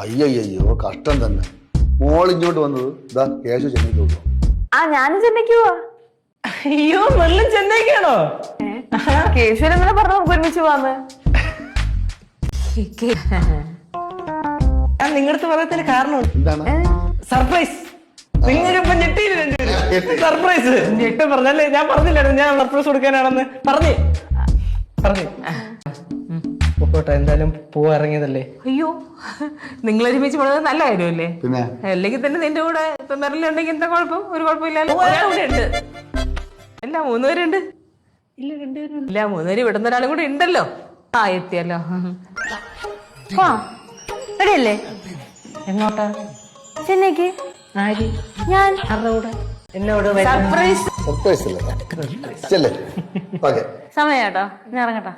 അയ്യോ കഷ്ടം തന്നെ. മോൾ ഇങ്ങോട്ട് വന്നത് ഇതാ കേശു ചെന്നൈക്ക് പോകും. ഞാനും ചെന്നൈക്ക് പോവാ. അയ്യോ നല്ല ചെന്നൈക്കാണോ? കേശുവിനെ എങ്ങനെ പറഞ്ഞു നമുക്ക് ഒരുമിച്ച് പോവാന്ന്? ഞാൻ നിങ്ങളുടെ പറയത്തിന് കാരണം എന്താണ്? സർപ്രൈസ്. നിങ്ങളിപ്പോ ഞെട്ടിയില്ല സർപ്രൈസ്. ഞെട്ട് പറഞ്ഞല്ലേ, ഞാൻ പറഞ്ഞില്ലായിരുന്നു ഞാൻ സർപ്രൈസ് കൊടുക്കാനാണെന്ന്. പറഞ്ഞു പോട്ടെ, എന്തായാലും പോവാ ഇറങ്ങിയതല്ലേ. അയ്യോ, നിങ്ങൾ ഒരുമിച്ച് പോണത് നല്ല കാര്യമല്ലേ? പിന്നെ അല്ലെങ്കിൽ തന്നെ നിന്റെ കൂടെ ഇപ്പൊ മെറിലുണ്ടെങ്കിൽ എന്താ കുഴപ്പം? ഒരു കുഴപ്പമില്ലല്ലോ. ഒരാളുകൂടെ ഉണ്ട്. ഇല്ല, 3 പേരുണ്ട്. ഇല്ല 3 പേര് വിടുന്ന ഒരാളും കൂടെ ഉണ്ടല്ലോ. എത്തിയല്ലോ. റെഡിയല്ലേ? എങ്ങോട്ടാ? ചെന്നൈക്ക്. ആര്? ഞാൻ. ആരുടെ കൂടെ? എന്നോട് സർപ്രൈസ്. സർപ്രൈസ് അല്ലേ? ചെല്ലേ. ഓക്കെ, സമയം കേട്ടോ, ഞാൻ ഇറങ്ങട്ടെ.